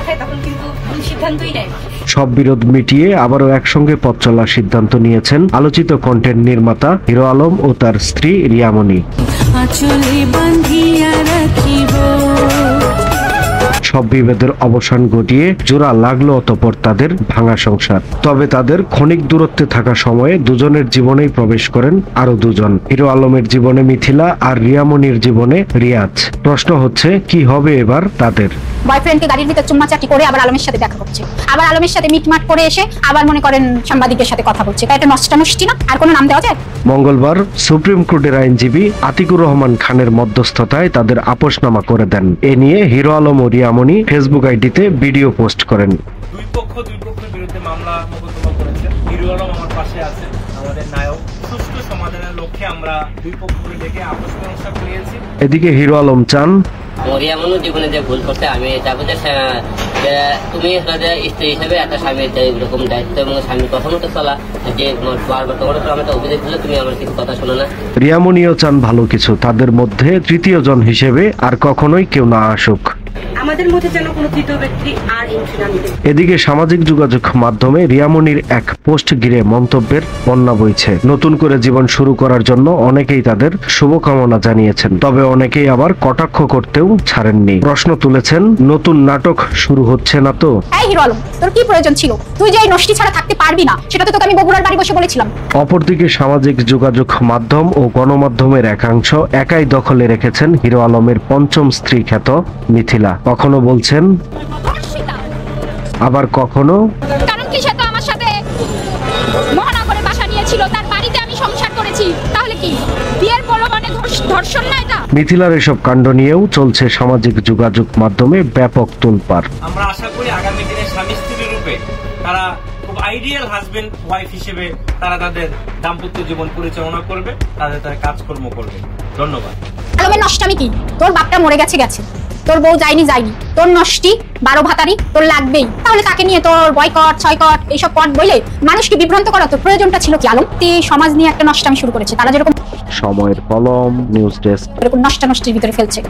পাঠায় তখন কিন্তু সিদ্ধান্তই নেয়। সব বিরোধ মিটিয়ে আবারও একসঙ্গে পথ চলার সিদ্ধান্ত নিয়েছেন আলোচিত কন্টেন্ট নির্মাতা হিরো আলম ও তার স্ত্রী রিয়ামণি। সব বিভেদের অবসান ঘটিয়ে জোড়া লাগলো অতঃপর তাদের ভাঙা সংসার। তবে তাদের ক্ষণিক দূরত্বে থাকা সময়ে দুজনের জীবনেই প্রবেশ করেন আরো দুজন। হিরো আলমের জীবনে মিথিলা আর রিয়ামণির জীবনে রিয়াজ। প্রশ্ন হচ্ছে কি হবে এবার তাদের। বয়ফ্রেন্ডকে গাড়ির ভিতর চুম্মা চাটি করে আবার আলমের সাথে দেখা করছে, আবার আলমের সাথে মিটমাট করে এসে আবার মনে করেন সাংবাদিকের সাথে কথা বলছে। এটা নষ্টানষ্টি না? আর কোনো নাম দেওয়া যায়? মঙ্গলবার সুপ্রিম কোর্টের আইনজীবী আতিকুর রহমান খানের মধ্যস্থতায় তাদের আপোষনামা করে দেন। এ নিয়ে হিরো আলম ও রিয়ামণি ফেসবুক আইডিতে ভিডিও পোস্ট করেন। দুই পক্ষের বিরুদ্ধে মামলা মোকদ্দমা করেছে। হিরো আলম আমার পাশে আছে, আমাদের নায়ক। সুষ্ঠু সমাধানের লক্ষ্যে আমরা দুই পক্ষকে ডেকে আপোষ মীমাংসা করিয়েছি। এদিকে হিরো আলম চান রিয়ামণির জীবনে যে ভুল করছে আমি চাবো যে তুমি স্ত্রী হিসেবে একটা স্বামীর এরকম দায়িত্ব এবং স্বামীর কথা মতো চলা, যে বারবার তোমার উপর আমার অভিযোগ দিলে তুমি আমার কিছু কথা শোনো না। রিয়ামণিও চান ভালো কিছু, তাদের মধ্যে তৃতীয় জন হিসেবে আর কখনোই কেউ না আসুক। আমাদের মধ্যে যেন কোনো তৃতীয় ব্যক্তি আর এন্ট্রি না নিতে। এদিকে সামাজিক যোগাযোগ মাধ্যমে রিয়ামণির এক পোস্ট ঘিরে মন্তব্যের বন্যা বইছে। নতুন করে জীবন শুরু করার জন্য অনেকেই তাদের শুভকামনা জানিয়েছেন, তবে অনেকেই আবার কটাক্ষ করতেও ছাড়েননি। প্রশ্ন তুলেছেন, নতুন নাটক শুরু হচ্ছে না তো? এই হিরো আলম, তোর কি প্রয়োজন ছিল? তুই যে এই নষ্টি ছাড়া থাকতে পারবি না, সেটা তো তোকে আমি বগুড়ার বাড়ি বসে বলেছিলাম। অপরদিকে সামাজিক যোগাযোগ মাধ্যম ও গণমাধ্যমের একাংশ একাই দখলে রেখেছেন হিরো আলমের পঞ্চম স্ত্রী খ্যাত মিথিলা। কখনো বলছেন, আবার কখনো কারণ কি, সে তো আমার সাথে মহানগরে বাসা নিয়েছিল, তার বাড়িতে আমি সংসার করেছি, তাহলে কি বিয়ের প্রলোভনে ধর্ষণ না এটা? মিথিলার এসব কাণ্ড নিয়েও চলছে সামাজিক যোগাযোগ মাধ্যমে ব্যাপক তোলপাড়। আমরা আশা করি আগামী দিনে স্বামী স্ত্রী রূপে তারা খুব আইডিয়াল হাজবেন্ড ওয়াইফ হিসেবে তারা তাদের দাম্পত্য জীবন পরিচালনা করবে, তাদের কাজকর্ম করবে। ধন্যবাদ। আলমের নষ্টামি কি? তোর বাপটা মরে গেছে, তোর বউ যায়নি, তোর নষ্টি 12 ভাতারি তোর লাগবেই। তাহলে তাকে নিয়ে তোর বয়কট ছয়কট এইসব কট বলে মানুষকে বিভ্রান্ত করা তোর প্রয়োজনটা ছিল কি? আলম সমাজ নিয়ে একটা নষ্টামি শুরু করেছে, তারা যেরকম সময়ের কলম নিউজ ডেস্ক এরকম নষ্টানষ্টির ভিতরে ফেলছে।